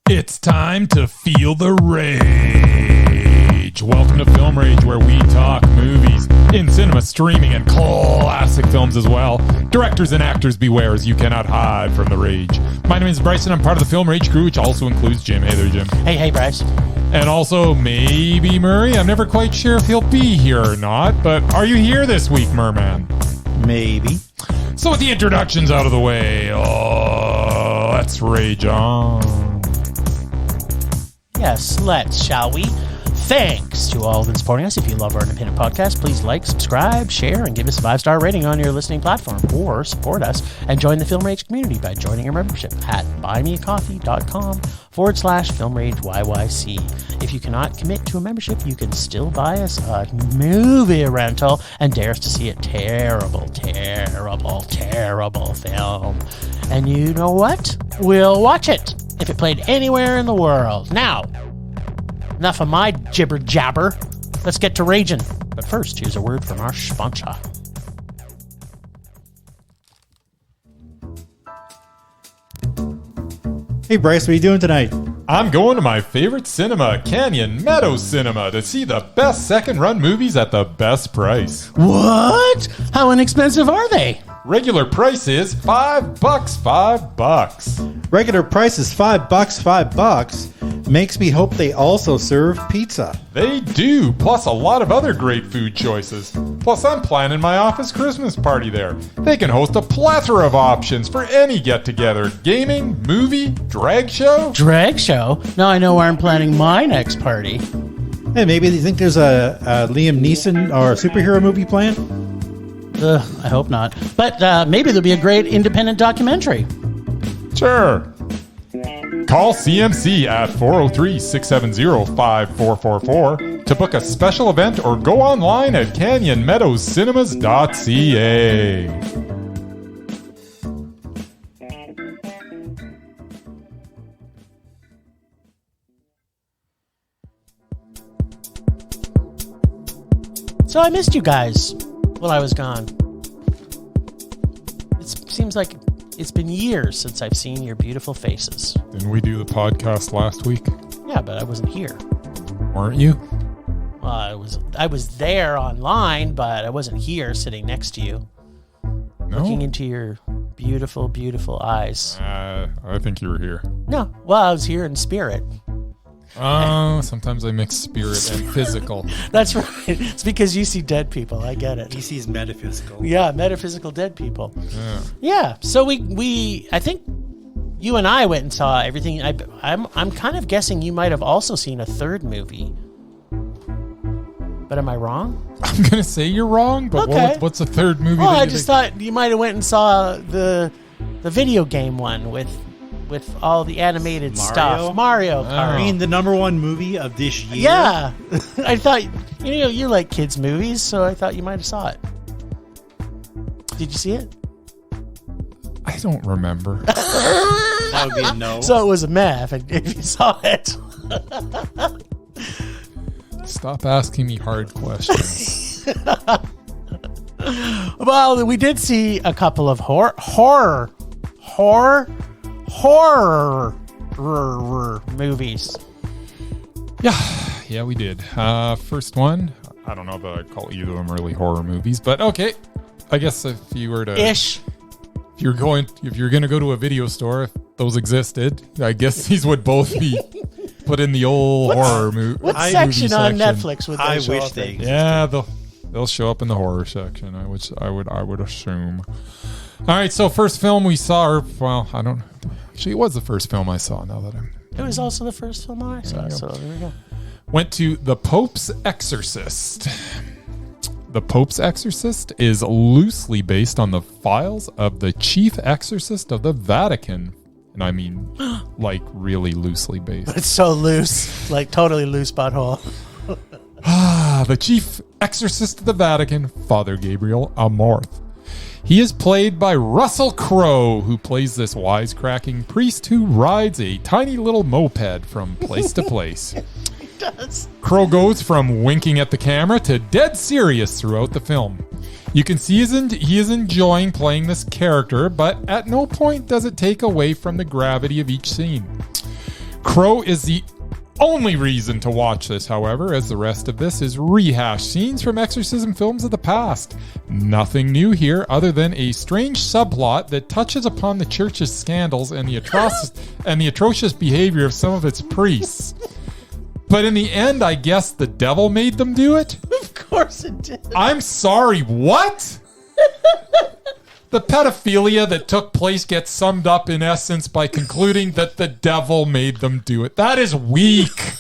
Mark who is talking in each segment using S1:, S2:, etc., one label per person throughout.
S1: It's time to feel the rage. Welcome to Film Rage, where we talk movies in cinema, streaming, and classic films as well. Directors and actors beware, as you cannot hide from the rage. My name is Bryce, and I'm part of the Film Rage crew, which also includes Jim. Hey there, Jim.
S2: Hey, Bryce.
S1: And also maybe Murray. I'm never quite sure if he'll be here or not, but are you here this week, Merman?
S3: Maybe.
S1: So with the introductions out of the way, let's rage on.
S2: Yes, let's, shall we? Thanks to all of you supporting us. If you love our independent podcast, please like, subscribe, share, and give us a 5-star rating on your listening platform. Or support us and join the Film Rage community by joining our membership at buymeacoffee.com/FilmRageYYC. If you cannot commit to a membership, you can still buy us a movie rental and dare us to see a terrible film. And you know what? We'll watch it if it played anywhere in the world. Now, enough of my jibber jabber. Let's get to raging. But first, here's a word from our sponsor.
S3: Hey Bryce, what are you doing tonight?
S1: I'm going to my favorite cinema, Canyon Meadows Cinema, to see the best second-run movies at the best price.
S2: What? How inexpensive are they?
S1: Regular price is $5.
S3: Regular price is $5. Makes me hope they also serve pizza.
S1: They do, plus a lot of other great food choices. Plus, I'm planning my office Christmas party there. They can host a plethora of options for any get-together. Gaming, movie, drag show.
S2: Drag show? Now I know where I'm planning my next party.
S3: Hey, maybe you think there's a Liam Neeson or a superhero movie planned?
S2: I hope not. But maybe there'll be a great independent documentary.
S1: Sure. Call CMC at 403-670-5444 to book a special event or go online at canyonmeadowscinema.ca.
S2: So I missed you guys while I was gone. It seems like it's been years since I've seen your beautiful faces.
S1: Didn't we do the podcast last week?
S2: Yeah, but I wasn't here.
S1: Weren't you?
S2: Well, I was there online, but I wasn't here sitting next to you.
S1: No?
S2: Looking into your beautiful, beautiful eyes.
S1: I think you were here.
S2: No, well, I was here in spirit.
S1: Sometimes I mix spirit and physical.
S2: That's right. It's because you see dead people. I get it.
S3: He sees metaphysical.
S2: Yeah, metaphysical dead people.
S1: Yeah.
S2: Yeah. So we I think you and I went and saw everything. I'm kind of guessing you might have also seen a third movie. But am I wrong?
S1: I'm gonna say you're wrong, but
S2: Okay.
S1: what's the third movie?
S2: Well, I just thought you might have went and saw the video game one with all the animated stuff. Mario Kart.
S3: I mean, the number one movie of this year.
S2: Yeah. I thought, you like kids' movies, so I thought you might have saw it. Did you see it?
S1: I don't remember.
S3: That would be a no.
S2: So it was a meh if you saw it.
S1: Stop asking me hard questions.
S2: Well, we did see a couple of horror movies.
S1: Yeah, we did. First one, I don't know that I'd call either of them really horror movies, but okay. I guess if you were to
S2: Ish.
S1: if you're gonna go to a video store, if those existed, I guess these would both be put in the old horror movie.
S2: What section on Netflix would they
S3: I
S2: show
S3: wish
S2: up
S3: they
S2: in?
S3: existed.
S1: Yeah, they'll show up in the horror section. I would assume. All right, so first film we saw, I don't. Actually, it was the first film I saw. Now that
S2: It was also the first film I saw, so there we go.
S1: went to The Popes Exorcist. The Popes Exorcist is loosely based on the files of the chief exorcist of the Vatican. And I mean, like, really loosely based.
S2: It's so loose, like totally loose butthole.
S1: The chief exorcist of the Vatican, Father Gabriel Amorth. He is played by Russell Crowe, who plays this wisecracking priest who rides a tiny little moped from place to place.
S2: He does.
S1: Crowe goes from winking at the camera to dead serious throughout the film. You can see he is enjoying playing this character, but at no point does it take away from the gravity of each scene. Crowe is the only reason to watch this, however, as the rest of this is rehashed scenes from exorcism films of the past. Nothing new here other than a strange subplot that touches upon the church's scandals and the atrocious behavior of some of its priests. But in the end, I guess the devil made them do it?
S2: Of course it did.
S1: I'm sorry, what? The pedophilia that took place gets summed up in essence by concluding that the devil made them do it. That is weak.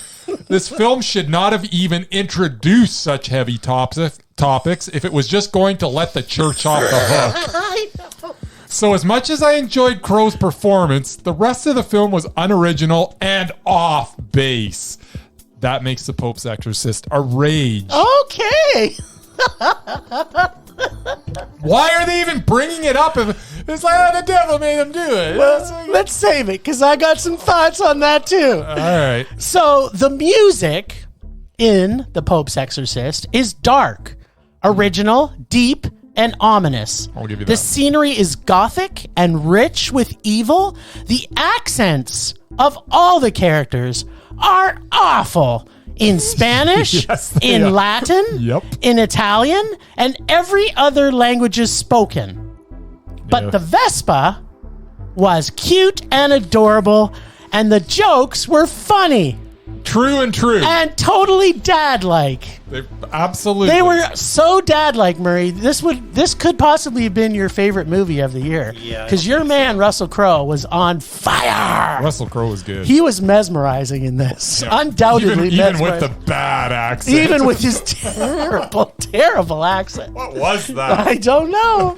S1: This film should not have even introduced such heavy topics if it was just going to let the church off the hook.
S2: I know.
S1: So as much as I enjoyed Crowe's performance, the rest of the film was unoriginal and off base. That makes The Pope's Exorcist a rage.
S2: Okay.
S1: Why are they even bringing it up if it's like, oh, the devil made them do it?
S2: Well, let's save it because I got some thoughts on that too.
S1: All right.
S2: So the music in The Pope's Exorcist is dark, original, deep, and ominous.
S1: I'll give you
S2: The
S1: that.
S2: scenery is gothic and rich with evil. The accents of all the characters are awful. In Spanish,
S1: Yes, they
S2: in
S1: are.
S2: Latin,
S1: Yep.
S2: in Italian, and every other language is spoken. But
S1: Yeah.
S2: the Vespa was cute and adorable, and the jokes were funny
S1: True and true.
S2: and totally dad-like.
S1: Absolutely.
S2: They were so dad-like, Murray. This could possibly have been your favorite movie of the year.
S3: Yeah,
S2: Because your man, Russell Crowe, was on fire.
S1: Russell Crowe was good.
S2: He was mesmerizing in this.
S1: Yeah.
S2: Undoubtedly
S1: even with
S2: mesmerizing.
S1: the bad accent.
S2: Even with his terrible, terrible accent.
S1: What was that?
S2: I don't know.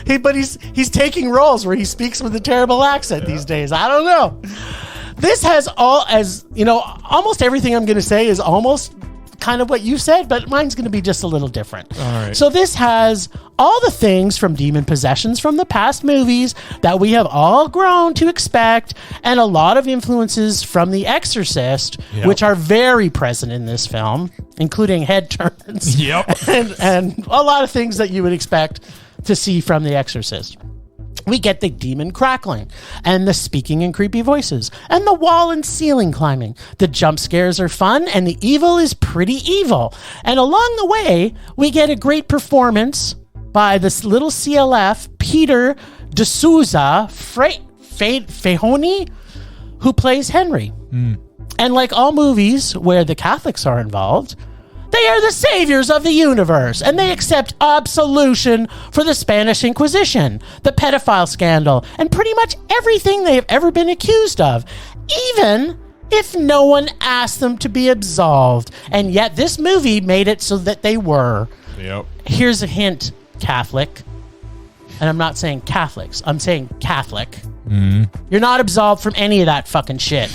S2: He's taking roles where he speaks with a terrible accent these days. I don't know. This has almost everything I'm going to say is almost kind of what you said, but mine's going to be just a little different.
S1: All right.
S2: So this has all the things from demon possessions from the past movies that we have all grown to expect, and a lot of influences from The Exorcist,
S1: Yep.
S2: which are very present in this film, including head turns.
S1: Yep.
S2: and a lot of things that you would expect to see from The Exorcist. We get the demon crackling and the speaking in creepy voices and the wall and ceiling climbing. The jump scares are fun and the evil is pretty evil. And along the way, we get a great performance by this little CLF, Peter D'Souza Fehoni, who plays Henry. And like all movies where the Catholics are involved, they are the saviors of the universe, and they accept absolution for the Spanish Inquisition, the pedophile scandal, and pretty much everything they have ever been accused of, even if no one asked them to be absolved. And yet this movie made it so that they were.
S1: Yep.
S2: Here's a hint, Catholic. And I'm not saying Catholics. I'm saying Catholic. You're not absolved from any of that fucking shit.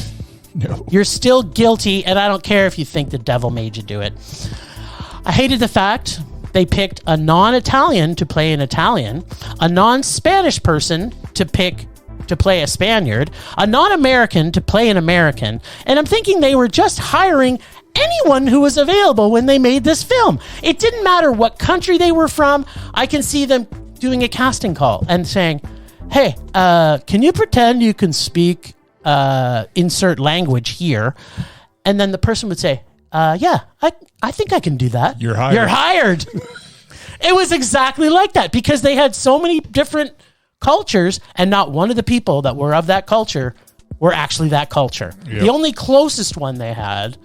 S1: No.
S2: You're still guilty, and I don't care if you think the devil made you do it. I hated the fact they picked a non-Italian to play an Italian, a non-Spanish person to play a Spaniard, a non-American to play an American, and I'm thinking they were just hiring anyone who was available when they made this film. It didn't matter what country they were from. I can see them doing a casting call and saying, hey, can you pretend you can speak insert language here, and then the person would say, yeah, I think I can do that.
S1: You're hired.
S2: You're hired. It was exactly like that because they had so many different cultures, and not one of the people that were of that culture were actually that culture.
S1: Yep.
S2: The only closest one they had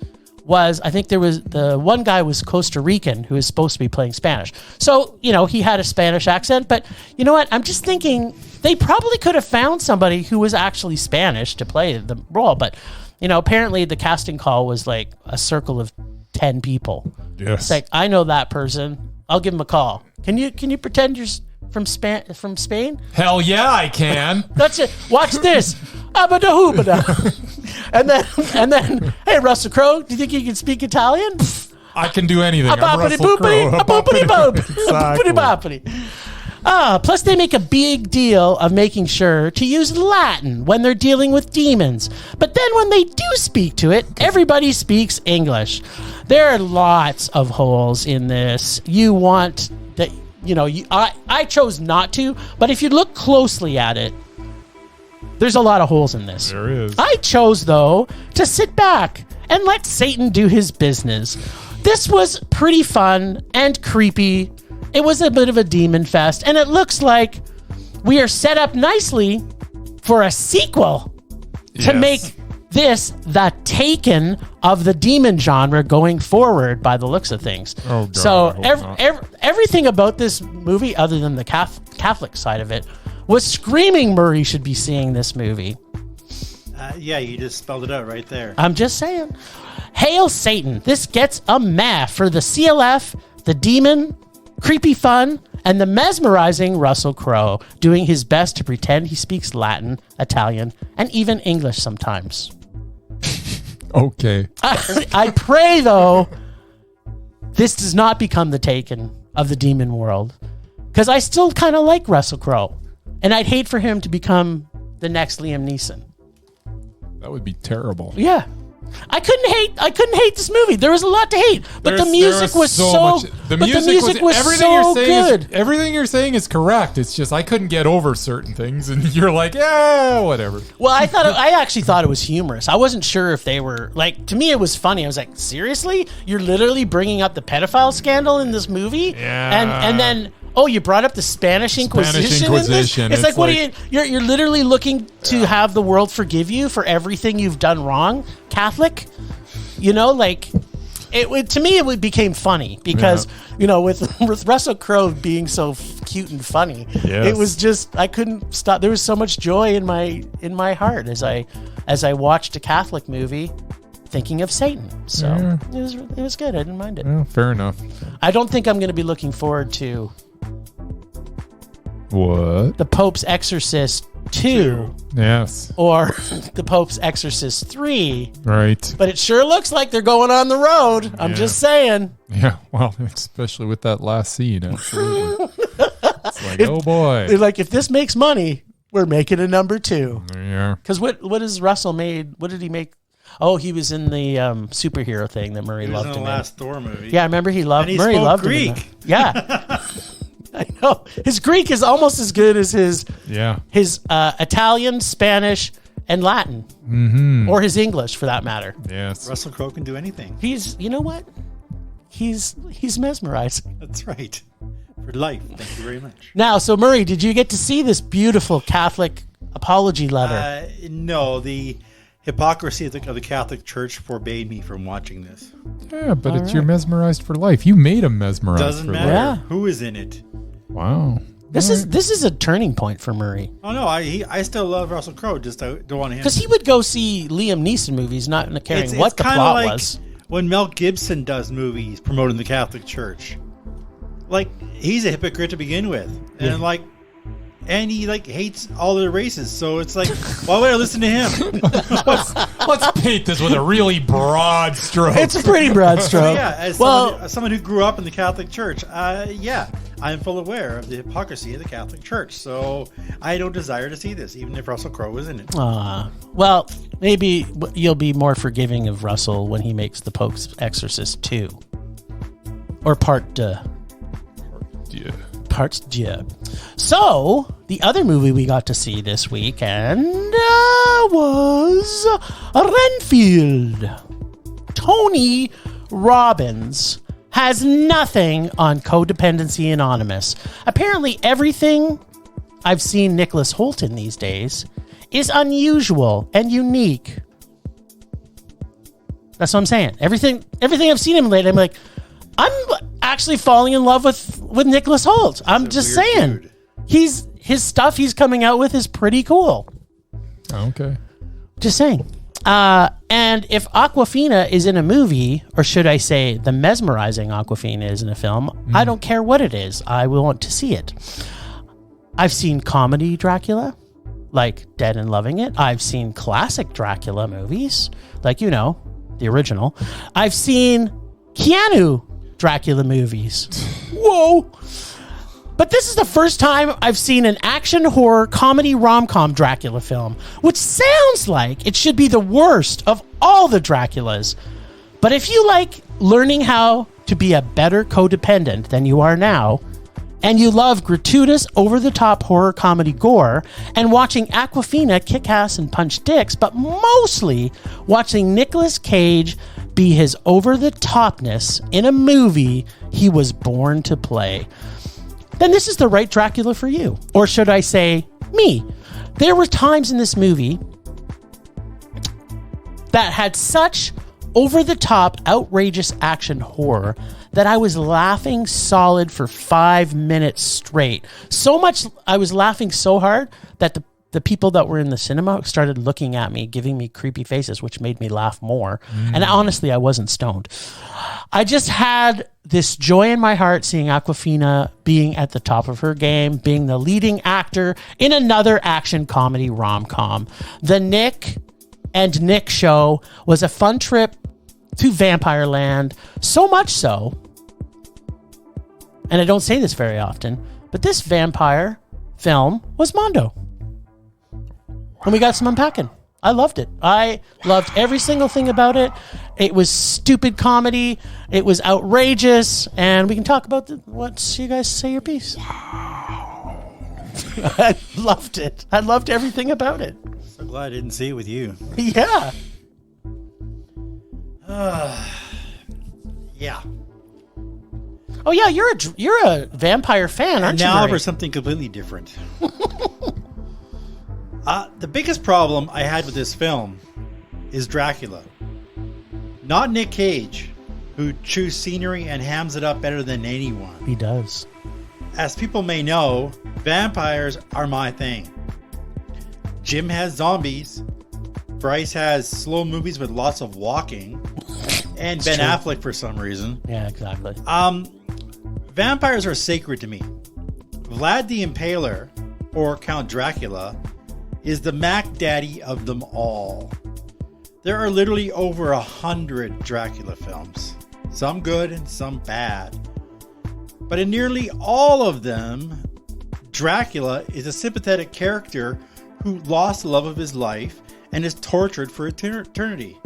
S2: was, I think there was, the one guy was Costa Rican who was supposed to be playing Spanish. So, he had a Spanish accent, but you know what? I'm just thinking they probably could have found somebody who was actually Spanish to play the role, but apparently the casting call was like a circle of 10 people.
S1: Yes.
S2: It's like, I know that person. I'll give him a call. Can you pretend you're from Spain?
S1: Hell yeah, I can.
S2: That's it. Watch this. Abada-hoobada. and then, hey, Russell Crowe, do you think you can speak Italian?
S1: I can do anything. I'm
S2: Boppity
S1: Russell Crowe.
S2: boopity, a boopity boop,
S1: Exactly.
S2: boopity boppity. Plus they make a big deal of making sure to use Latin when they're dealing with demons. But then when they do speak to it, everybody speaks English. There are lots of holes in this. You want that, I chose not to, but if you look closely at it, There's a lot of holes in this.
S1: There is.
S2: I chose, though, to sit back and let Satan do his business. This was pretty fun and creepy. It was a bit of a demon fest, and it looks like we are set up nicely for a sequel to make this the Taken of the demon genre going forward by the looks of things.
S1: Oh, God,
S2: so
S1: I hope not.
S2: everything about this movie, other than the Catholic side of it, was screaming Murray should be seeing this movie.
S3: Yeah, you just spelled it out right there.
S2: I'm just saying. Hail Satan. This gets a meh for the CLF, the demon, creepy fun, and the mesmerizing Russell Crowe doing his best to pretend he speaks Latin, Italian, and even English sometimes.
S1: Okay.
S2: I pray, though, this does not become the Taken of the demon world, because I still kind of like Russell Crowe, and I'd hate for him to become the next Liam Neeson.
S1: That would be terrible.
S2: Yeah. I couldn't hate this movie. There was a lot to hate, but the music was so
S1: The music was everything
S2: so
S1: you're saying
S2: good.
S1: Everything you're saying is correct. It's just I couldn't get over certain things, and you're like, yeah, whatever.
S2: Well, I actually thought it was humorous. I wasn't sure if they were like. To me, it was funny. I was like, seriously, you're literally bringing up the pedophile scandal in this movie,
S1: Yeah.
S2: and then. Oh, you brought up the Spanish Inquisition. In this? It's like, what are you? You're literally looking to have the world forgive you for everything you've done wrong, Catholic. You know, like to me, it became funny because with Russell Crowe being so cute and funny, it was just I couldn't stop. There was so much joy in my heart as I watched a Catholic movie, thinking of Satan. So it was good. I didn't mind it.
S1: Well, fair enough.
S2: I don't think I'm going to be looking forward to.
S1: What?
S2: The Popes Exorcist 2.
S1: Yes.
S2: Or the Popes Exorcist 3.
S1: Right.
S2: But it sure looks like they're going on the road. I'm just saying.
S1: Yeah, well, especially with that last scene, absolutely. It's like, oh boy.
S2: They're like, if this makes money, we're making a number 2.
S1: Yeah.
S2: Because what has Russell made? What did he make? Oh, he was in the superhero thing that Murray loved him in.
S3: The last Thor movie.
S2: Yeah, I remember Murray
S3: spoke
S2: loved
S3: Greek.
S2: him in that. Yeah. I know. His Greek is almost as good as his Italian, Spanish, and Latin. Mm-hmm. Or his English, for that matter.
S1: Yes.
S3: Russell Crowe can do anything.
S2: You know what? He's mesmerizing.
S3: That's right. For life. Thank you very much.
S2: Now, so Murray, did you get to see this beautiful Catholic apology letter?
S3: No, the hypocrisy of the Catholic Church forbade me from watching this.
S1: Yeah, but you're mesmerized for life. You made him mesmerized.
S3: Doesn't matter who is in it.
S1: Wow.
S2: This is a turning point for Murray.
S3: Oh no, I still love Russell Crowe. Just don't want him
S2: because he would go see Liam Neeson movies, not caring what the plot was.
S3: When Mel Gibson does movies promoting the Catholic Church, like he's a hypocrite to begin with, and he hates all the races. So it's like, why would I listen to him?
S1: Let's paint this with a really broad stroke.
S2: It's a pretty broad stroke.
S3: As someone who grew up in the Catholic Church, I'm full aware of the hypocrisy of the Catholic Church. So I don't desire to see this, even if Russell Crowe was in it.
S2: Well, maybe you'll be more forgiving of Russell when he makes the Popes Exorcist 2. Or Part 2. Parts Jib. So, the other movie we got to see this weekend was Renfield. Tony Robbins has nothing on Codependency Anonymous. Apparently, everything I've seen Nicholas Hoult in these days is unusual and unique. That's what I'm saying. Everything I've seen him lately, I'm like, I'm actually falling in love with Nicholas Hoult. I'm just saying.
S3: Dude.
S2: His stuff he's coming out with is pretty cool.
S1: Okay.
S2: Just saying. And if Awkwafina is in a movie, or should I say the mesmerizing Awkwafina is in a film, I don't care what it is. I will want to see it. I've seen comedy Dracula, like Dead and Loving It. I've seen classic Dracula movies, like, the original. I've seen Keanu Dracula movies. Whoa. But this is the first time I've seen an action horror comedy rom-com Dracula film, which sounds like it should be the worst of all the Draculas. But if you like learning how to be a better codependent than you are now, and you love gratuitous, over-the-top horror comedy gore, and watching Awkwafina kick ass and punch dicks, but mostly watching Nicolas Cage be his over-the-topness in a movie he was born to play, then this is the right Dracula for you. Or should I say, me. There were times in this movie that had such over-the-top, outrageous action horror that I was laughing solid for 5 minutes straight. So much, I was laughing so hard that the people that were in the cinema started looking at me, giving me creepy faces, which made me laugh more. And honestly, I wasn't stoned. I just had this joy in my heart seeing Awkwafina being at the top of her game, being the leading actor in another action comedy rom-com. The Nick and Nick show was a fun trip to Vampire Land, so much so, and I don't say this very often, but this vampire film was Mondo. And we got some unpacking. I loved it. I loved every single thing about it. It was stupid comedy. It was outrageous. And we can talk about what you guys say your piece. I loved it. I loved everything about it.
S3: So glad I didn't see it with you.
S2: Yeah.
S3: Yeah.
S2: Oh yeah, you're a vampire fan, aren't you?
S3: Now
S2: Murray?
S3: for something completely different. The biggest problem I had with this film is Dracula. Not Nic Cage, who chews scenery and hams it up better than anyone.
S2: He does.
S3: As people may know, vampires are my thing. Jim has zombies. Bryce has slow movies with lots of walking. And Ben Affleck for some reason.
S2: Yeah, exactly.
S3: Vampires are sacred to me. Vlad the Impaler, or Count Dracula, is the Mac Daddy of them all. There are literally over 100 Dracula films. Some good and some bad. But in nearly all of them, Dracula is a sympathetic character who lost the love of his life and is tortured for eternity.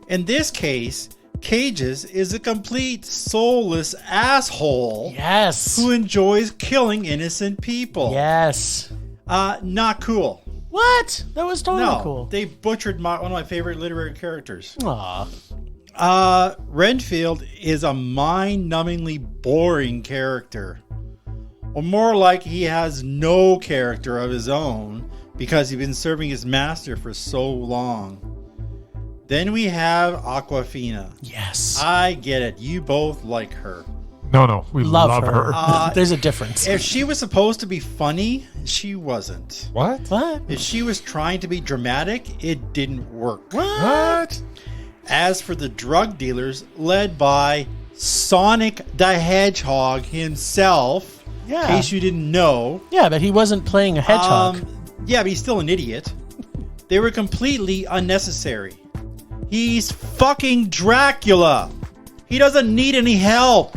S3: In this case, Cage's is a complete soulless asshole.
S2: Yes.
S3: Who enjoys killing innocent people.
S2: Yes.
S3: Not cool.
S2: What? That was totally
S3: No,
S2: cool.
S3: they butchered one of my favorite literary characters.
S2: Aw.
S3: Renfield is a mind-numbingly boring character. Or more like he has no character of his own because he's been serving his master for so long. Then we have Awkwafina.
S2: Yes.
S3: I get it. You both like her.
S1: No, we love her.
S2: There's a difference.
S3: If she was supposed to be funny, she wasn't.
S1: What?
S3: If she was trying to be dramatic, it didn't work.
S1: What?
S3: As for the drug dealers, led by Sonic the Hedgehog himself, in case you didn't know.
S2: Yeah, but he wasn't playing a hedgehog.
S3: Yeah, but he's still an idiot. They were completely unnecessary. He's fucking Dracula. He doesn't need any help.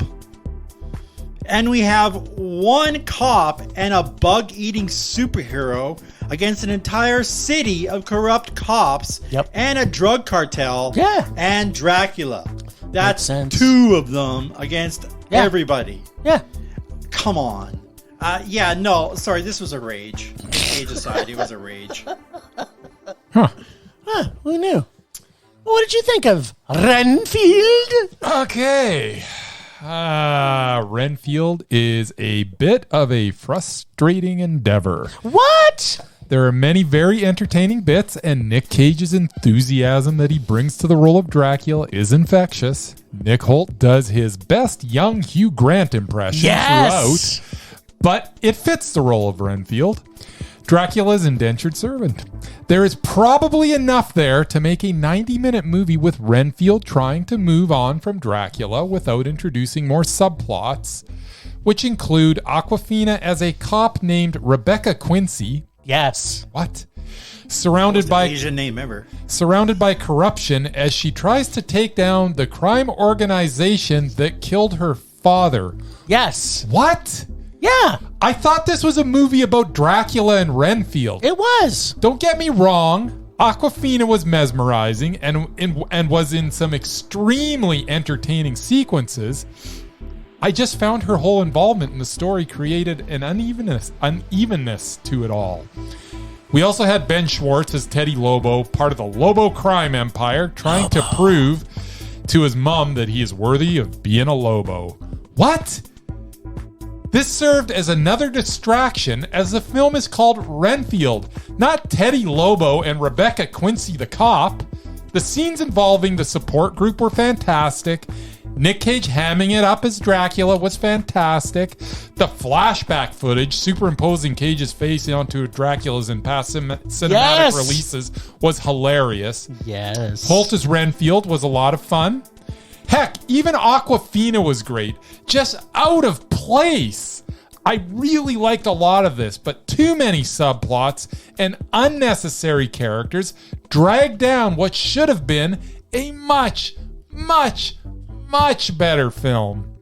S3: And we have one cop and a bug-eating superhero against an entire city of corrupt cops and a drug cartel and Dracula. That's two of them against everybody.
S2: Yeah.
S3: Come on. Sorry, this was a rage. Cage aside, it was a rage.
S2: Who knew? What did you think of Renfield?
S1: Okay. Renfield is a bit of a frustrating endeavor.
S2: What?
S1: There are many very entertaining bits, and Nic Cage's enthusiasm that he brings to the role of Dracula is infectious. Nic Hoult does his best young Hugh Grant impression throughout, but it fits the role of Renfield. Dracula's indentured servant. There is probably enough there to make a 90-minute movie with Renfield trying to move on from Dracula without introducing more subplots, which include Awkwafina as a cop named Rebecca Quincy.
S2: Yes.
S1: What? Surrounded by
S3: Asian name ever.
S1: Surrounded by corruption as she tries to take down the crime organization that killed her father.
S2: Yes.
S1: What?
S2: Yeah.
S1: I thought this was a movie about Dracula and Renfield.
S2: It was.
S1: Don't get me wrong. Awkwafina was mesmerizing and was in some extremely entertaining sequences. I just found her whole involvement in the story created an unevenness to it all. We also had Ben Schwartz as Teddy Lobo, part of the Lobo crime empire, trying to prove to his mom that he is worthy of being a Lobo. What? This served as another distraction, as the film is called Renfield, not Teddy Lobo and Rebecca Quincy the cop. The scenes involving the support group were fantastic. Nic Cage hamming it up as Dracula was fantastic. The flashback footage superimposing Cage's face onto Dracula's in past cinematic releases was hilarious.
S2: Yes.
S1: Hoult as Renfield was a lot of fun. Heck, even Awkwafina was great. Just out of place. I really liked a lot of this, but too many subplots and unnecessary characters dragged down what should have been a much better film.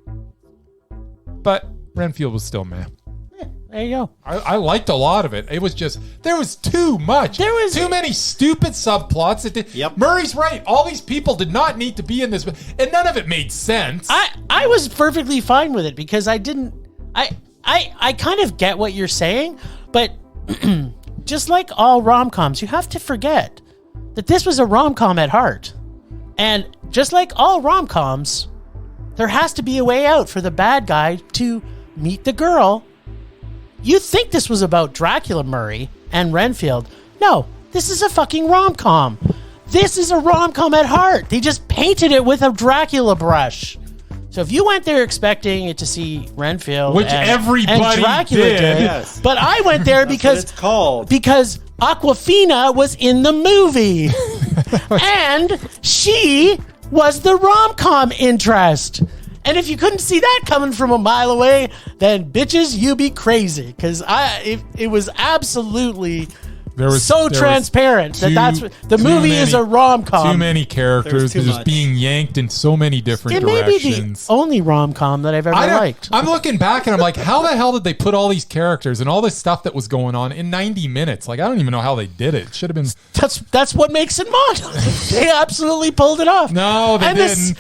S1: But Renfield was still meh.
S2: There you go.
S1: I liked a lot of it. It was just, there was too much. There was too many stupid subplots.
S3: Yep.
S1: Murray's right. All these people did not need to be in this, and none of it made sense.
S2: I was perfectly fine with it because I kind of get what you're saying, but just like all rom-coms, you have to forget that this was a rom-com at heart. And just like all rom-coms, there has to be a way out for the bad guy to meet the girl. You think this was about Dracula Murray and Renfield. No, this is a fucking rom-com. This is a rom-com at heart. They just painted it with a Dracula brush. So if you went there expecting it to see Renfield,
S1: which everybody
S2: and Dracula
S1: did,
S3: yes.
S2: But I went there because
S3: it's called.
S2: Because Awkwafina was in the movie, and she was the rom-com interest. And if you couldn't see that coming from a mile away, then bitches, you be crazy. Because it was absolutely transparent that's the movie is a rom-com.
S1: Too many characters just being yanked in so many different directions. It may be the
S2: only rom-com that I've ever liked.
S1: I'm looking back and I'm like, how the hell did they put all these characters and all this stuff that was going on in 90 minutes? Like, I don't even know how they did it. Should have been.
S2: That's what makes it Mondo. They absolutely pulled it off.
S1: No, they didn't.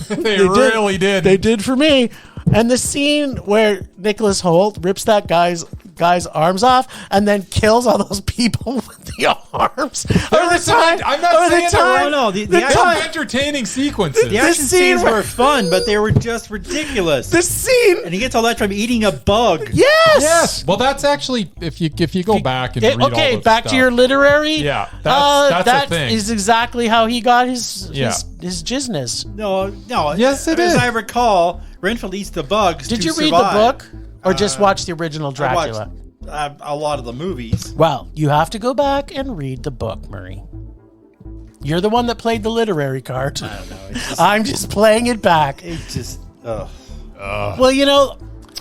S1: They really did.
S2: They did for me. And the scene where Nicholas Hoult rips that guy's arms off and then kills all those people with the arms.
S1: I'm not saying
S3: the
S1: some entertaining sequences.
S3: The action scenes were fun, but they were just ridiculous.
S2: The scene,
S3: and he gets all that from eating a bug.
S2: Yes.
S1: Well, that's actually if you go back and read all the
S2: back
S1: stuff.
S2: To your literary.
S1: Yeah, that's a thing.
S2: Is exactly how he got his jizzness.
S3: No.
S1: Yes, it is.
S3: As I recall, Renfield eats the bugs.
S2: Did you
S3: survive.
S2: read the book? Or just watch the original Dracula?
S3: I watched a lot of the movies.
S2: Well, you have to go back and read the book, Murray. You're the one that played the literary card.
S3: I don't know.
S2: I'm just playing it back.
S3: It's just,
S2: Well,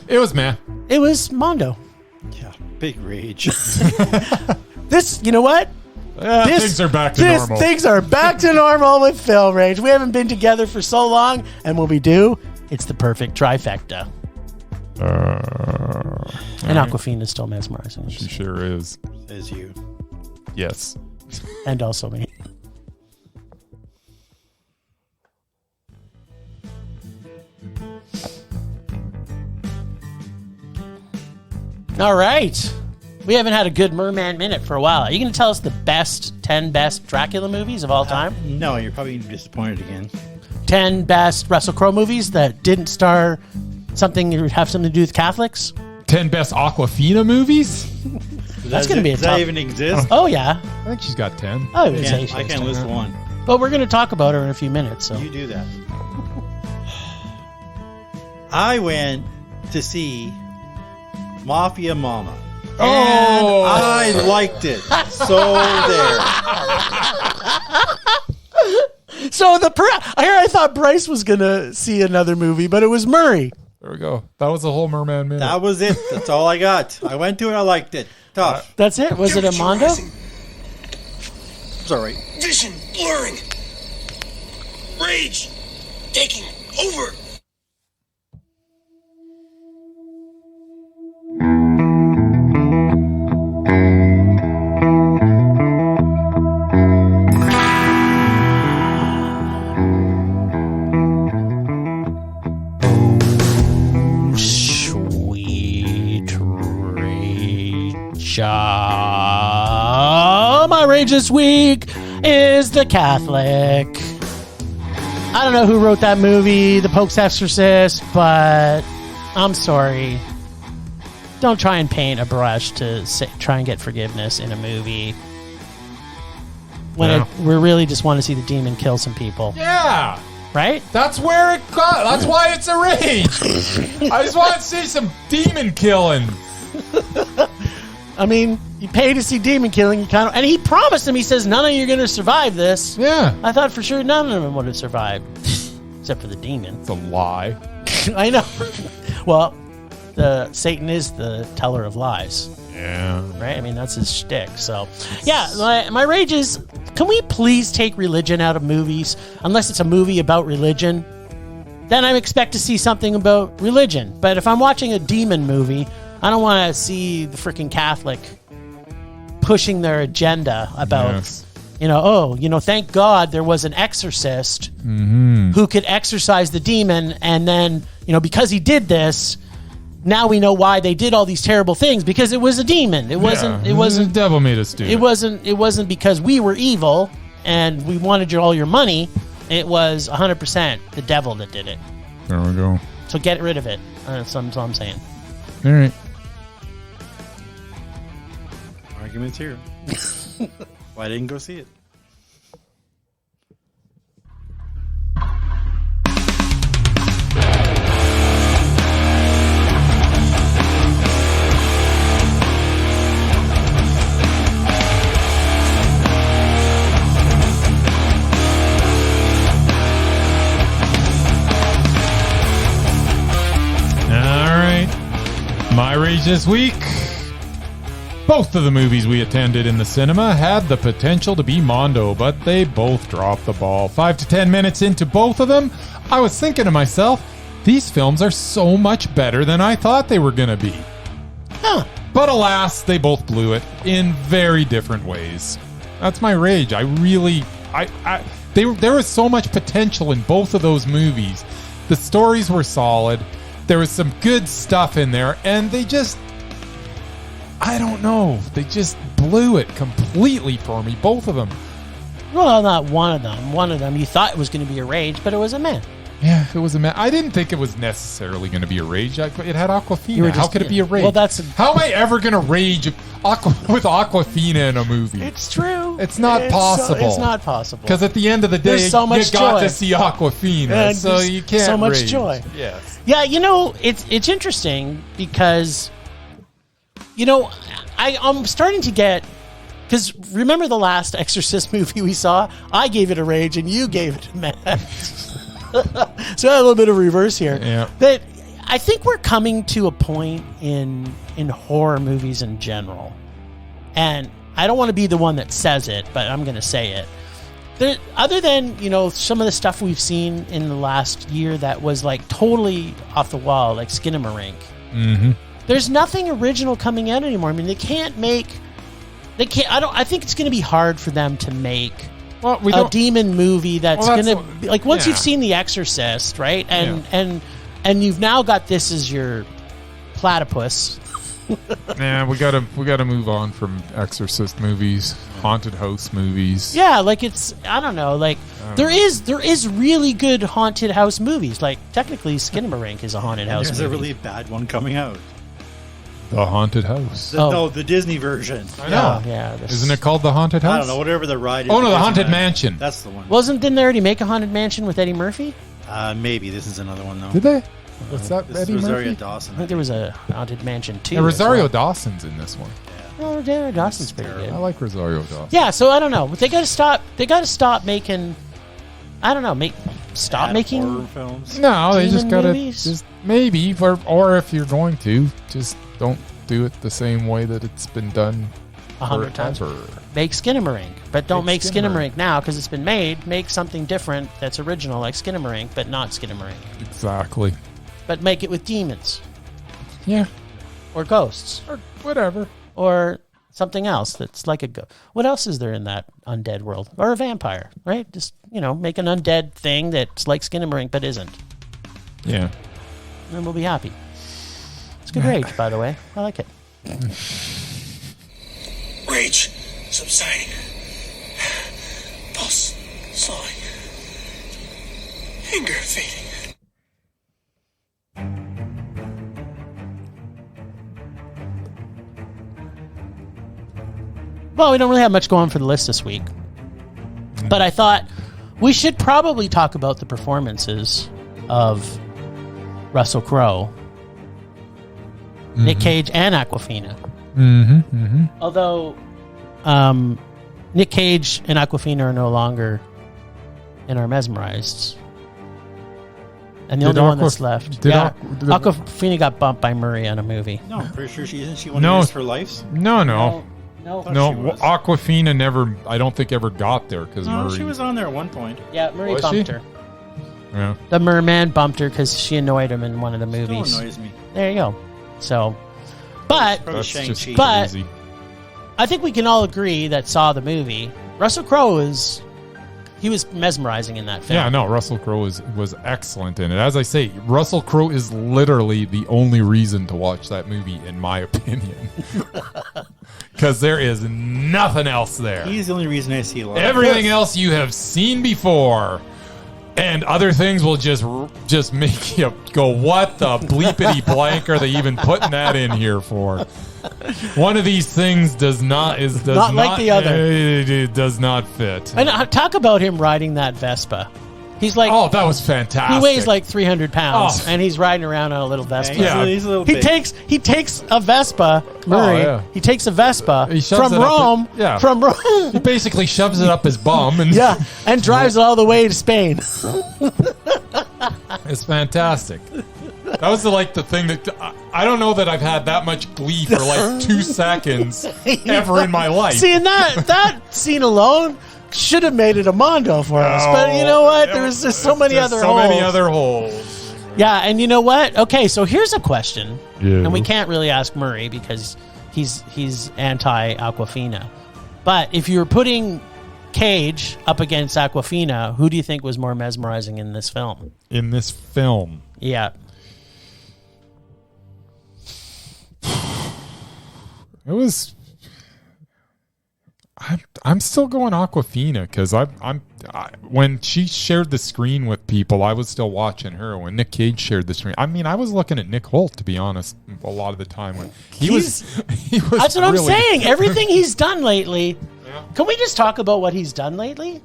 S1: it was meh.
S2: It was Mondo.
S3: Yeah, big rage.
S2: This, you know what?
S1: Things are back to normal.
S2: Things are back to normal with Film Rage. We haven't been together for so long, and when we do, it's the perfect trifecta. And Awkwafina is still mesmerizing.
S1: She sure is.
S3: As you.
S1: Yes.
S2: And also me. All right. We haven't had a good Murman Minute for a while. Are you going to tell us the 10 best Dracula movies of all time?
S3: No, you're probably disappointed again.
S2: 10 best Russell Crowe movies that didn't star something that would have something to do with Catholics?
S1: 10 best Awkwafina movies?
S2: That's going to be a
S3: tough. Does that even exist?
S2: Oh, yeah.
S1: I think she's got 10.
S2: Oh,
S3: I can't list one.
S2: But we're going to talk about her in a few minutes. So
S3: you do that. I went to see Mafia Mama. And I liked it. So there.
S2: So I thought Bryce was going to see another movie, but it was Murray.
S1: There we go. That was the whole Murman Minute.
S3: That was it. That's all I got. I went to it. I liked it. Tough.
S2: That's it? Was it a Mondo?
S3: Sorry.
S4: Vision blurring. Rage taking over.
S2: My rage this week is the Catholic. I don't know who wrote that movie, The Popes Exorcist, but I'm sorry. Don't try and paint a brush to try and get forgiveness in a movie when we really just want to see the demon kill some people.
S1: Yeah.
S2: Right?
S1: That's where it got. That's why it's a rage. I just want to see some demon killing.
S2: I mean, you pay to see demon killing, and he promised him, he says, none of you are going to survive this.
S1: Yeah.
S2: I thought for sure none of them would have survived, except for the demon.
S1: It's a lie.
S2: I know. Well, Satan is the teller of lies.
S1: Yeah.
S2: Right? I mean, that's his shtick. So, yeah, my rage is, can we please take religion out of movies? Unless it's a movie about religion, then I expect to see something about religion. But if I'm watching a demon movie, I don't want to see the freaking Catholic pushing their agenda about, thank God there was an exorcist who could exorcise the demon. And then, because he did this, now we know why they did all these terrible things, because it was a demon. It wasn't.
S1: The devil made us do it.
S2: It wasn't because we were evil and we wanted all your money. It was 100% the devil that did it.
S1: There we go.
S2: So get rid of it. That's what I'm saying.
S1: All right.
S3: Arguments here. Why I didn't go see it?
S1: My rage this week. Both of the movies we attended in the cinema had the potential to be Mondo, but they both dropped the ball. 5 to 10 minutes into both of them, I was thinking to myself, these films are so much better than I thought they were going to be.
S2: Huh.
S1: But alas, they both blew it in very different ways. That's my rage. There was so much potential in both of those movies. The stories were solid. There was some good stuff in there, and they just, I don't know, they just blew it completely for me, both of them.
S2: Well, not one of them. One of them, you thought it was going to be a rage, but it was a man.
S1: Yeah, it was a man. I didn't think it was necessarily going to be a rage. It had Awkwafina. How could it be a rage?
S2: Well,
S1: how am I ever going to rage with Awkwafina in a movie?
S2: It's true.
S1: It's not possible.
S2: It's not possible.
S1: Because at the end of the day,
S2: so much
S1: you got
S2: joy.
S1: to see Awkwafina, so you can't
S2: so much
S1: rage.
S2: Joy.
S1: Yes.
S2: Yeah, it's interesting because, I'm starting to get, because remember the last Exorcist movie we saw? I gave it a rage and you gave it a mad. So I have a little bit of reverse here.
S1: Yeah.
S2: But I think we're coming to a point in horror movies in general. And I don't want to be the one that says it, but I'm going to say it. Other than, some of the stuff we've seen in the last year that was like totally off the wall, like Skinamarink.
S1: Mm-hmm.
S2: There's nothing original coming out anymore. I mean, I think it's going to be hard for them to make a demon movie that's going to be like, once you've seen The Exorcist, right? And you've now got this as your platypus.
S1: Yeah, we gotta move on from Exorcist movies, haunted house movies.
S2: Yeah, like I don't know, like there is really good haunted house movies. Like technically, Skinamarink is a haunted house.
S3: There's
S2: movie.
S3: a really bad one coming out.
S1: The Haunted House.
S3: No, the Disney version.
S1: I know.
S2: Yeah.
S1: Isn't it called The Haunted House?
S3: I don't know, whatever the ride is.
S1: Oh no, The Haunted Mansion.
S3: That's the one.
S2: Didn't they already make a Haunted Mansion with Eddie Murphy?
S3: Maybe this is another one though.
S1: Did they? What's that?
S3: This
S1: Eddie
S3: is Rosario
S1: Murphy?
S3: Dawson.
S2: I think there was a Haunted Mansion too.
S1: Yeah, Rosario Dawson's in this one.
S2: Oh, Rosario Dawson's pretty good.
S1: I like Rosario Dawson.
S2: Yeah, so I don't know. They got to stop. They got to stop making. I don't know. Stop making
S3: horror films.
S1: No, they just gotta
S2: movies?
S1: just maybe, or if you're going to, just don't do it the same way that it's been done
S2: 100 times.
S1: forever.
S2: Make Skinamarink, but don't make
S1: Make
S2: Skinamarink now because it's been made. Make something different that's original, like Skinamarink, but not Skinamarink.
S1: Exactly.
S2: But make it with demons
S1: Yeah.
S2: or ghosts
S1: Or whatever.
S2: or something else that's like a ghost. What else is there in that undead world? Or a vampire, right? Just, make an undead thing that's like Skinamarink but isn't.
S1: Yeah.
S2: And we'll be happy. It's good rage, by the way. I like it.
S4: Rage subsiding. Sawing. Anger fading.
S2: Well, we don't really have much going for the list this week. But I thought we should probably talk about the performances of Russell Crowe, Nic Cage, and Awkwafina. Although Nic Cage and Awkwafina are no longer in our mesmerized. And the only one that's left. Awkwafina got bumped by Murray on a movie.
S3: No, I'm pretty sure she isn't. She won Miss for Life.
S1: No.
S3: No,
S1: Awkwafina never, I don't think, ever got there because Murray.
S3: She was on there at one point.
S2: Yeah, Murray
S1: Was
S2: bumped
S1: she?
S2: her.
S1: Yeah.
S2: The merman bumped her because she annoyed him in one of the
S3: Still
S2: movies.
S3: annoys me.
S2: There you go. So, but
S3: Probably
S1: That's
S3: Shang-Chi.
S1: just
S2: But-
S1: crazy.
S2: I think we can all agree that saw the movie. Russell Crowe he was mesmerizing in that film.
S1: Yeah, no, Russell Crowe was excellent in it. As I say, Russell Crowe is literally the only reason to watch that movie, in my opinion. Because there is nothing else there.
S3: He's the only reason I see a lot.
S1: Everything else you have seen before, and other things will just make you go, what the bleepity blank are they even putting that in here for? One of these things does not
S2: like the other.
S1: It does not fit.
S2: And talk about him riding that Vespa. He's like,
S1: Oh, that was fantastic.
S2: he weighs like 300 pounds,
S1: Oh.
S2: and he's riding around on a little Vespa.
S1: Yeah.
S3: He's a little
S2: He
S3: big.
S2: takes a Vespa, Murray.
S1: yeah.
S2: He takes a Vespa
S1: He shoves
S2: from
S1: it up
S2: Rome.
S1: yeah.
S2: From Rome.
S1: He basically shoves it up his bum, and
S2: Yeah, and drives it all the way to Spain.
S1: it's fantastic. That was the thing that I don't know that I've had that much glee for like 2 seconds ever in my life.
S2: See, and that scene alone should have made it a Mondo for us. But you know what? There was just so many other holes. Yeah, and you know what? Okay, so here's a question.
S1: Yeah.
S2: And we can't really ask Murray because he's anti-Awkwafina. But if you were putting Cage up against Awkwafina, who do you think was more mesmerizing in this film?
S1: In this film,
S2: Yeah.
S1: it was. I'm still going Awkwafina because when she shared the screen with people, I was still watching her. When Nic Cage shared the screen, I mean, I was looking at Nic Hoult, to be honest, a lot of the time when he was.
S2: That's what I'm
S1: really-
S2: saying. Everything he's done lately.
S1: Yeah.
S2: Can we just talk about what he's done lately?